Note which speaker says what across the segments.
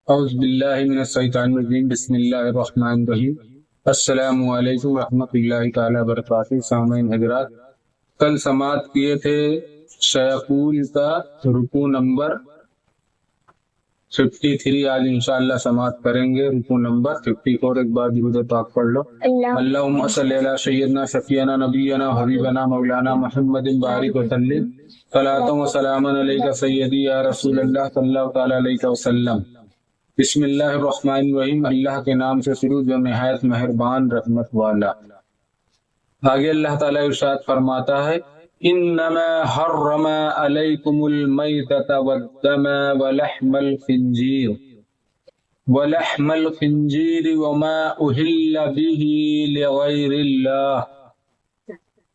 Speaker 1: اعوذ باللہ من الشیطان الرجیم بسم اللہ الرحمن الرحیم السلام علیکم ورحمۃ اللہ تعالی وبرکاتہ۔ سامعین حضرات، کل سماعت کیے تھے شیخول کا رکوع نمبر 53، آج انشاءاللہ سماعت کریں گے رکوع نمبر 54۔ ایک بار درود پاک پڑھ لو۔ اللہم صلی علی سیدنا شفیعنا نبینا حبیبنا مولانا محمد بارک وسلم صلاۃ و سلام علیک سیدی یا رسول اللہ صلی اللہ تعالی علیہ وسلم۔ بسم اللہ الرحمن الرحیم، اللہ کے نام سے شروع جو نہایت مہربان رحمت والا۔ آگے اللہ تعالیٰ ارشاد فرماتا ہے، انما حرم علیکم المیتۃ والدم ولحم الخنزیر وما اہل به لغیر اللہ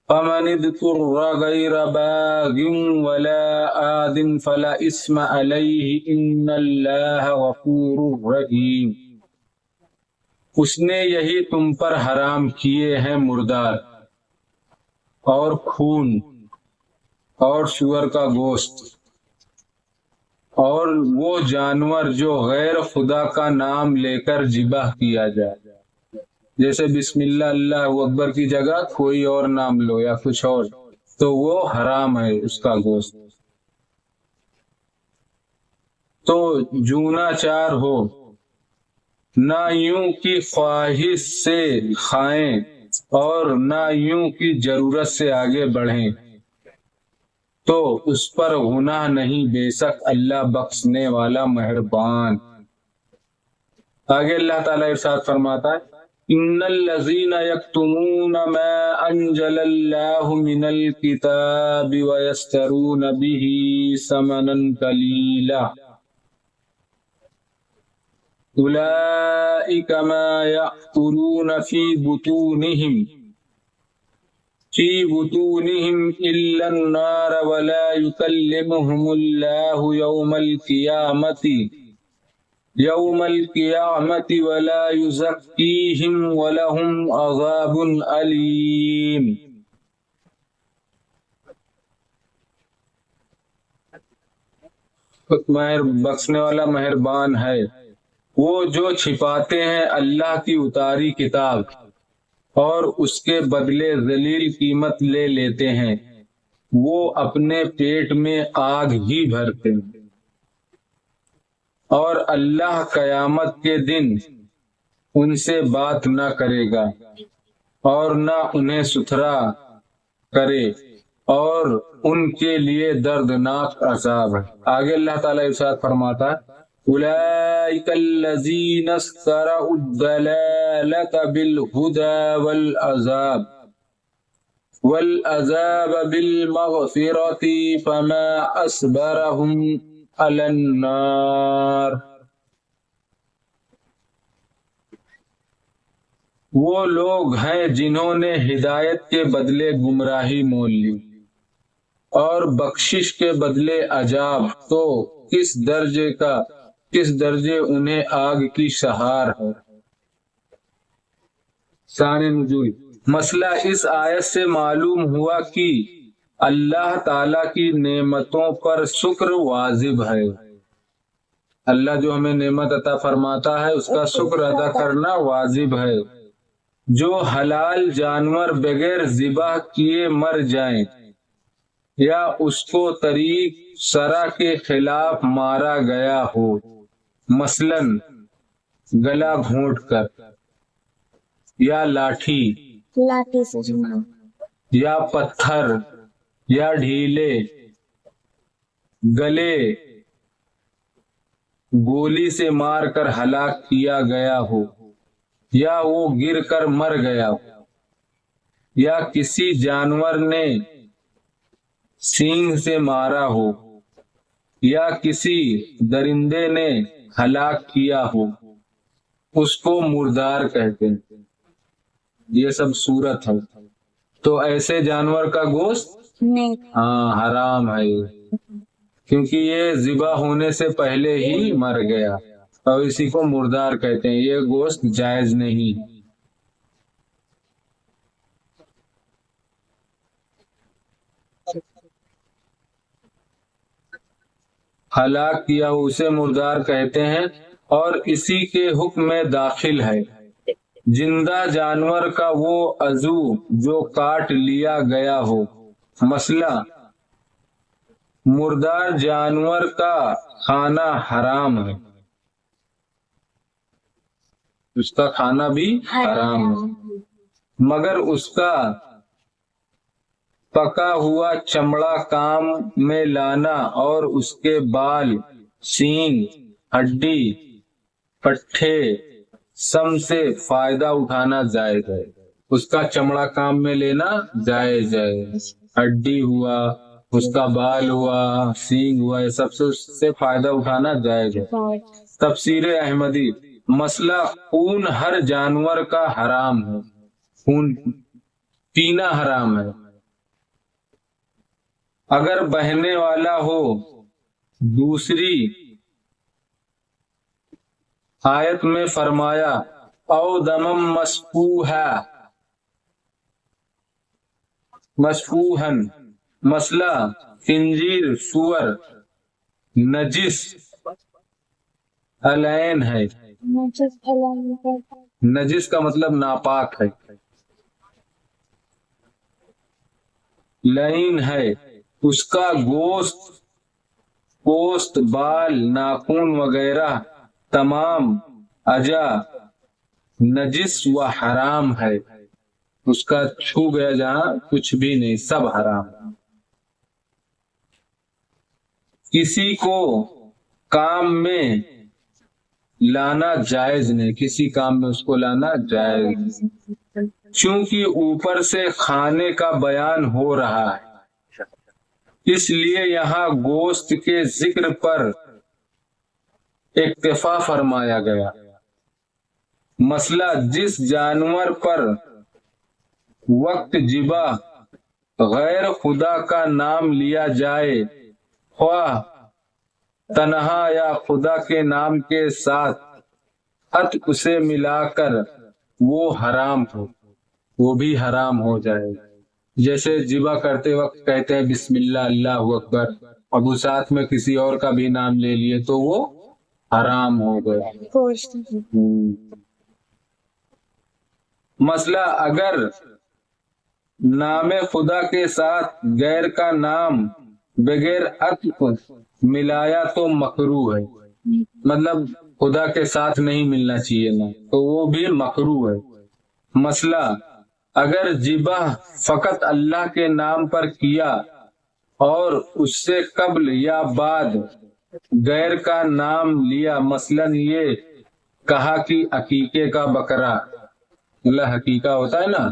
Speaker 1: فمن اضطر غیر باغ ولا آد فلا اثم علیہ ان اللہ غفور رحیم۔ اس نے یہی تم پر حرام کیے ہیں مردار اور خون اور سور کا گوشت اور وہ جانور جو غیر خدا کا نام لے کر ذبح کیا جائے، جیسے بسم اللہ اللہ اکبر کی جگہ کوئی اور نام لو یا کچھ اور، تو وہ حرام ہے اس کا گوشت۔ تو جونا چار ہو، نہ یوں کی خواہش سے کھائیں اور نہ یوں کی ضرورت سے آگے بڑھیں تو اس پر گناہ نہیں، بے شک اللہ بخشنے والا مہربان۔ آگے اللہ تعالیٰ ارشاد فرماتا ہے، ان الذین یکتمون ما انزل اللہ من الکتاب ویشترون به ثمنا قلیلا اولئک ما یأکلون فی بطونہم الا النار ولا یکلمہم اللہ یوم القیامت ولا یزکیہم ولہم عذاب علیم۔ بخشنے والا مہربان ہے وہ جو چھپاتے ہیں اللہ کی اتاری کتاب اور اس کے بدلے ذلیل قیمت لے لیتے ہیں، وہ اپنے پیٹ میں آگ ہی بھرتے ہیں، اور اللہ قیامت کے دن ان سے بات نہ کرے گا اور نہ انہیں ستھرا کرے، اور ان کے لیے دردناک عذاب ہے۔ آگے اللہ تعالیٰ ارشاد فرماتا ہے، اولئک الذین اشتروا الضلالۃ بالہدی والعذاب بالمغفرۃ فما اصبرہم علی النار۔ وہ لوگ ہیں جنہوں نے ہدایت کے بدلے گمراہی مول لی اور بخشش کے بدلے عذاب، تو کس درجے انہیں آگ کی سہار ہے۔ شان نزول، مسئلہ اس آیت سے معلوم ہوا کہ اللہ تعالیٰ کی نعمتوں پر شکر واجب ہے۔ اللہ جو ہمیں نعمت عطا فرماتا ہے اس کا شکر ادا کرنا واجب ہے۔ جو حلال جانور بغیر ذبح کیے مر جائیں یا اس کو طریق شرع کے خلاف مارا گیا ہو، مثلاً گلا گھونٹ کر یا لاٹھی سے یا پتھر یا ڈھیلے گلے گولی سے مار کر ہلاک کیا گیا ہو، یا وہ گر کر مر گیا ہو، یا کسی جانور نے سینگ سے مارا ہو، یا کسی درندے نے ہلاک کیا ہو، اس کو مردار کہتے ہیں۔ یہ سب صورت ہے، تو ایسے جانور کا گوشت حرام ہے، کیونکہ یہ ذبح ہونے سے پہلے ہی مر گیا، اور اسی کو مردار کہتے ہیں۔ یہ گوشت جائز نہیں۔ ہلاک کیا اسے مردار کہتے ہیں، اور اسی کے حکم میں داخل ہے۔ زندہ جانور کا وہ عضو جو کاٹ لیا گیا ہو، مسئلہ مردار جانور کا کھانا حرام ہے، اس کا کھانا بھی حرام ہے، مگر اس کا پکا ہوا چمڑا کام میں لانا اور اس کے بال، سینگ، ہڈی، پٹھے سم سے فائدہ اٹھانا جائز ہے۔ اس کا چمڑا کام میں لینا جائز ہے، ہڈی ہوا، اس کا بال ہوا، سینگ ہوا، یہ سب سے اس سے فائدہ اٹھانا جائز ہے۔ تفسیر احمدی، مسئلہ خون ہر جانور کا حرام ہے، خون پینا حرام ہے، اگر بہنے والا ہو۔ دوسری آیت میں فرمایا او دمم مسفوحن، مسئلہ خنزیر، سور نجس العین ہے، نجس کا مطلب ناپاک ہے، لعین ہے، اس کا گوشت، بال، ناخن وغیرہ تمام اجزا نجس و حرام ہے، اس کا چھو گیا جہاں کچھ بھی نہیں، سب حرام۔ کسی کو کام میں لانا جائز نہیں، کسی کام میں اس کو لانا جائز، چونکہ اوپر سے کھانے کا بیان ہو رہا ہے، اس لیے یہاں گوشت کے ذکر پر اکتفا فرمایا گیا۔ مسئلہ جس جانور پر وقت ذبح غیر خدا کا نام لیا جائے، خواہ تنہا یا خدا کے نام کے ساتھ اسے ملا کر وہ حرام ہو، وہ بھی حرام ہو جائے۔ جیسے ذبح کرتے وقت کہتے ہیں بسم اللہ، اللہ اکبر، اب وہ ساتھ میں کسی اور کا بھی نام لے لیے تو وہ حرام ہو گیا۔ مسئلہ اگر نام خدا کے ساتھ غیر کا نام بغیر عطف ملایا تو مکروہ ہے، مطلب خدا کے ساتھ نہیں ملنا چاہیے نا، تو وہ بھی مکروہ ہے۔ مسئلہ اگر ذبح فقط اللہ کے نام پر کیا اور اس سے قبل یا بعد غیر کا نام لیا، مثلا یہ کہا کہ عقیقے کا بکرا، اللہ حقیقہ ہوتا ہے نا،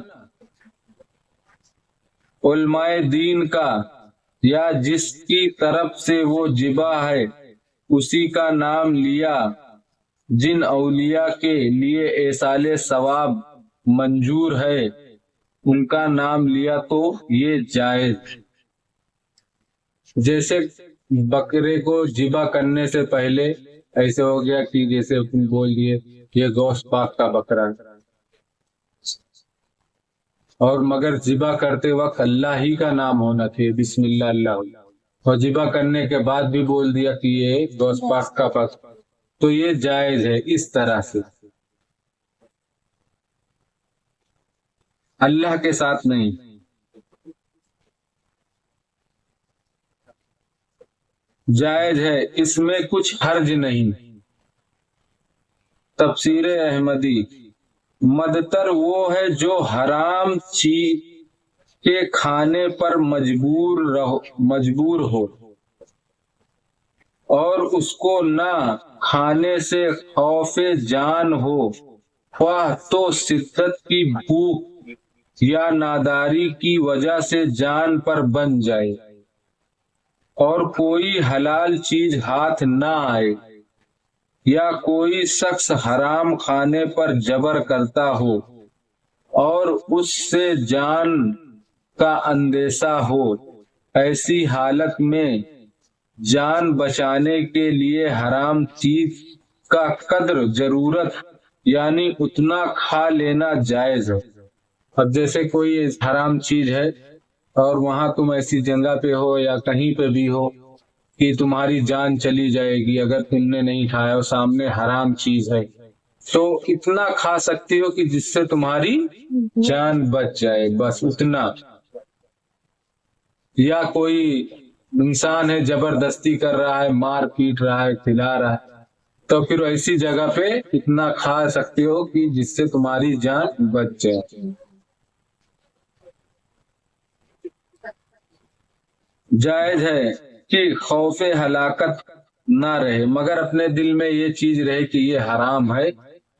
Speaker 1: علماء دین کا، یا جس کی طرف سے وہ ذبح ہے اسی کا نام لیا، جن اولیاء کے لیے ایصال ثواب منظور ہے ان کا نام لیا تو یہ جائز۔ جیسے بکرے کو ذبح کرنے سے پہلے ایسے ہو گیا کہ جیسے تم بول دیے یہ غوث پاک کا بکرا ہے، اور مگر ذبح کرتے وقت اللہ ہی کا نام ہونا چاہیے، بسم اللہ اللہ، اور ذبح کرنے کے بعد بھی بول دیا کہ یہ غوث پاک کا بکرا، تو یہ جائز ہے۔ اس طرح سے اللہ کے ساتھ نہیں۔ جائز ہے، اس میں کچھ حرج نہیں۔ تفسیر احمدی، مدتر وہ ہے جو حرام چیز کے کھانے پر مجبور ہو اور اس کو نہ کھانے سے خوف جان ہو، خواہ تو شدت کی بھوک یا ناداری کی وجہ سے جان پر بن جائے اور کوئی حلال چیز ہاتھ نہ آئے، یا کوئی شخص حرام کھانے پر جبر کرتا ہو اور اس سے جان کا اندیشہ ہو، ایسی حالت میں جان بچانے کے لیے حرام چیز کا قدر ضرورت یعنی اتنا کھا لینا جائز ہے۔ اب جیسے کوئی حرام چیز ہے اور وہاں تم ایسی جگہ پہ ہو یا کہیں پہ بھی ہو کہ تمہاری جان چلی جائے گی اگر تم نے نہیں کھایا اور سامنے حرام چیز ہے، تو اتنا کھا سکتی ہو کہ جس سے تمہاری جان بچ جائے، بس اتنا۔ یا کوئی انسان ہے زبردستی کر رہا ہے، مار پیٹ رہا ہے، کھلا رہا ہے، تو پھر ایسی جگہ پہ اتنا کھا سکتے ہو کہ جس سے تمہاری جان بچ جائے۔ جائز ہے کہ خوف ہلاکت نہ رہے، مگر اپنے دل میں یہ چیز رہے کہ یہ حرام ہے،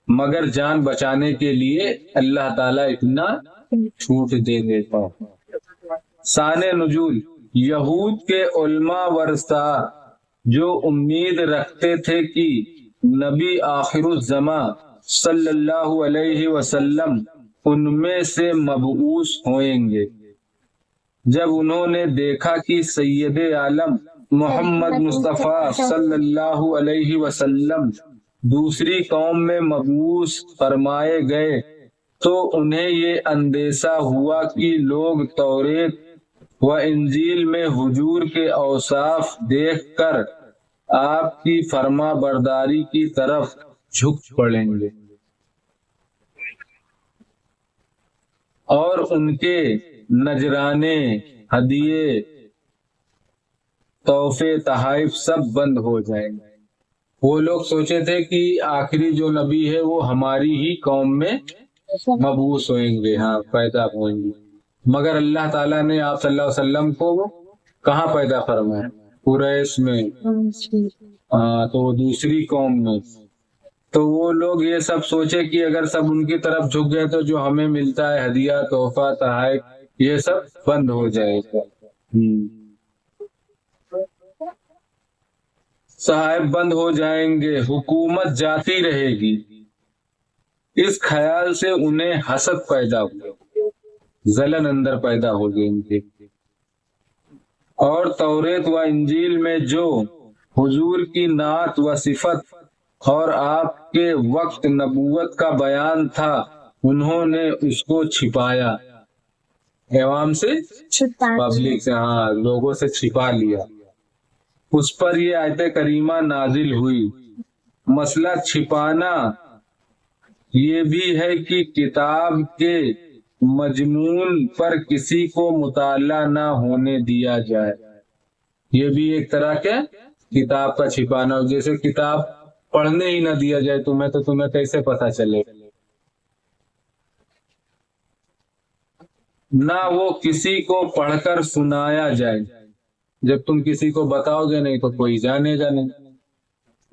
Speaker 1: مگر جان بچانے کے لیے اللہ تعالیٰ اتنا چھوٹ دے دیتا ہے۔ شان نزول، یہود کے علماء ورثہ جو امید رکھتے تھے کہ نبی آخر الزماں صلی اللہ علیہ وسلم ان میں سے مبعوث ہوئیں گے، جب انہوں نے دیکھا کہ سید عالم محمد مصطفیٰ صلی اللہ علیہ وسلم دوسری قوم میں مبعوث فرمائے گئے، تو انہیں یہ اندیشہ ہوا کہ لوگ توریت و انجیل میں حضور کے اوصاف دیکھ کر آپ کی فرما برداری کی طرف جھک پڑیں گے اور ان کے نذرانے، ہدیے، تحفے، تحائف سب بند ہو جائیں گے۔ وہ لوگ سوچے تھے کہ آخری جو نبی ہے وہ ہماری ہی قوم میں مبعوث ہوئیں گے، ہاں پیدا ہوئیں گے، مگر اللہ تعالیٰ نے آپ صلی اللہ علیہ وسلم کو کہاں پیدا فرمایا؟ قریش میں، تو وہ دوسری قوم میں۔ تو وہ لوگ یہ سب سوچے کہ اگر سب ان کی طرف جھک گئے تو جو ہمیں ملتا ہے ہدیہ، تحفہ، تحائف، یہ سب بند ہو جائے گا، صحائف بند ہو جائیں گے، حکومت جاتی رہے گی۔ اس خیال سے انہیں حسد پیدا ہوا، ذلن اندر پیدا ہو گئی ان کے، اور توریت و انجیل میں جو حضور کی نعت و صفت اور آپ کے وقت نبوت کا بیان تھا، انہوں نے اس کو چھپایا، عوام سے، پبلک سے، ہاں لوگوں سے چھپا لیا۔ اس پر یہ آیت کریمہ نازل ہوئی۔ مسئلہ چھپانا یہ بھی ہے کہ کتاب کے مضمون پر کسی کو مطالعہ نہ ہونے دیا جائے، یہ بھی ایک طرح کے کتاب کا چھپانا ہو، جیسے کتاب پڑھنے ہی نہ دیا جائے تمہیں، تو تمہیں کیسے پتا چلے؟ نہ وہ کسی کو پڑھ کر سنایا جائے، جب تم کسی کو بتاؤ گے نہیں تو کوئی جانے گا نہیں،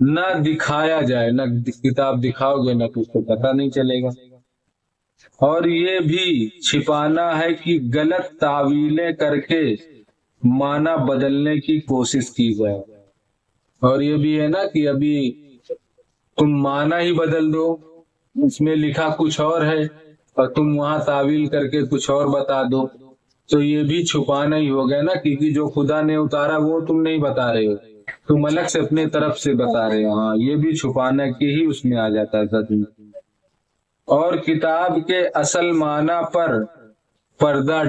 Speaker 1: نہ دکھایا جائے، نہ کتاب دکھاؤ گے نہ تو اس کو پتہ نہیں چلے گا۔ اور یہ بھی چھپانا ہے کہ غلط تعویلیں کر کے معنی بدلنے کی کوشش کی جائے، اور یہ بھی ہے نا کہ ابھی تم معنی ہی بدل دو، اس میں لکھا کچھ اور ہے اور تم وہاں تعویل کر کے کچھ اور بتا دو، تو یہ بھی چھپانا ہی ہو گیا نا، کیونکہ جو خدا نے اتارا وہ تم نہیں بتا رہے ہو، تم الگ سے اپنے طرف سے بتا رہے ہو، ہاں یہ بھی چھپانا کے ہی اس میں آ جاتا ہے۔ اور کتاب کے اصل معنی پر پردہ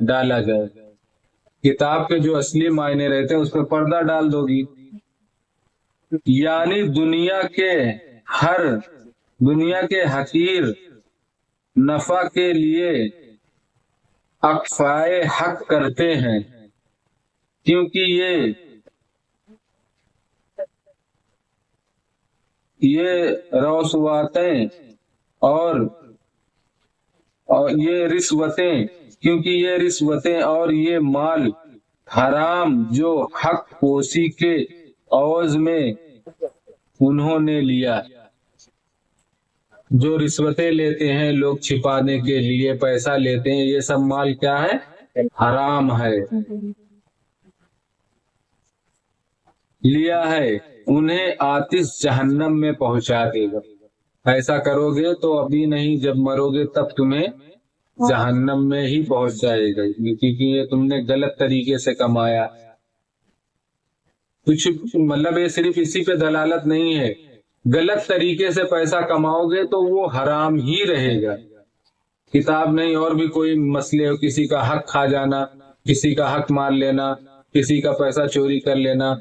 Speaker 1: ڈالا جائے، کتاب کے جو اصلی معنی رہتے ہیں اس پہ پردہ ڈال دو گی، یعنی دنیا کے حقیر نفع کے لیے اقفائے حق کرتے ہیں، کیونکہ یہ رسواتیں اور یہ رشوتیں اور یہ مال حرام جو حق پوشی کے عوض میں انہوں نے لیا، جو رشوتیں لیتے ہیں لوگ چھپانے کے لیے، پیسہ لیتے ہیں، یہ سب مال کیا ہے؟ حرام ہے، لیا ہے، انہیں آتش جہنم میں پہنچا دے گا۔ ایسا کرو گے تو ابھی نہیں، جب مرو گے تب تمہیں جہنم میں ہی پہنچ جائے گا، کیونکہ یہ تم نے غلط طریقے سے کمایا۔ کچھ مطلب یہ صرف اسی پہ دلالت نہیں ہے، غلط طریقے سے پیسہ کماؤ گے تو وہ حرام ہی رہے گا، کتاب نہیں اور بھی کوئی مسئلے ہو، کسی کا حق کھا جانا، کسی کا حق مار لینا، کسی کا پیسہ چوری کر لینا،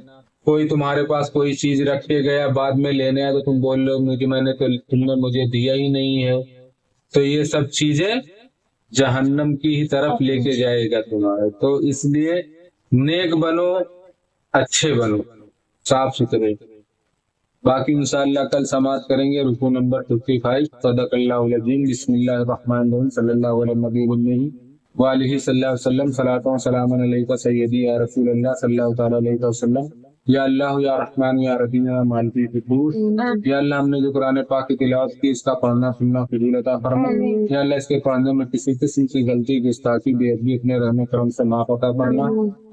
Speaker 1: کوئی تمہارے پاس کوئی چیز رکھ کے گیا، بعد میں لینے آیا تو تم بول رہے ہو تم نے مجھے دیا ہی نہیں ہے، تو یہ سب چیزیں جہنم کی ہی طرف لے کے جائے گا تمہارے. تو اس لیے نیک بنو، اچھے بنو، صاف ستھرے. باقی انشاءاللہ کل سماعت کریں گے رکوع نمبر 55. صدق اللہ العظیم. بسم اللہ الرحمن الرحیم. صلی اللہ علیہ نبی النبی وآلہ صلی اللہ علیہ وسلم. صلاۃ و سلام علیک سیدی یا رسول اللہ صلی اللہ تعالیٰ علیہ وسلم. یا اللہ یا رحمان یا رحیم یا مالک القدوس. یا اللہ ہم نے جو قرآن پاک کی تلاوت کی اس کا پڑھنا سننا قبول عطا فرما. یا اللہ اس کے پڑھنے میں کسی قسم کی غلطی گستاخی بے ادبی اپنے رحم کرم سے معاف عطا فرما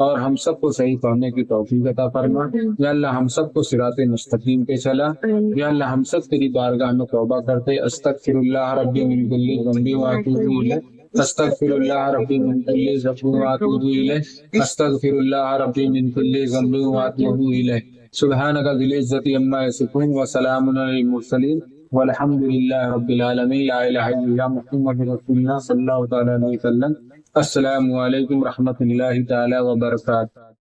Speaker 1: اور ہم سب کو صحیح پڑھنے کی توفیق عطا فرما. یا اللہ ہم سب کو صراط مستقیم پہ چلا. یا اللہ ہم سب تیری بارگاہ میں توبہ کرتے استغفر اللہ ربی من کل ذنب واتوب الیہ. استغفر اللہ ربی من کل ذنب واتوب الیہ. استغفر اللہ ربی من کل ذنب واتوب الیہ. سبحانک ذی العزۃ عما یصفون وسلام علی المرسلین والحمد للہ رب العالمین. لا الہ الا اللہ محمد رسول اللہ صلی اللہ تعالیٰ علیہ وسلم. السلام علیکم ورحمۃ اللہ تعالیٰ وبرکاتہ.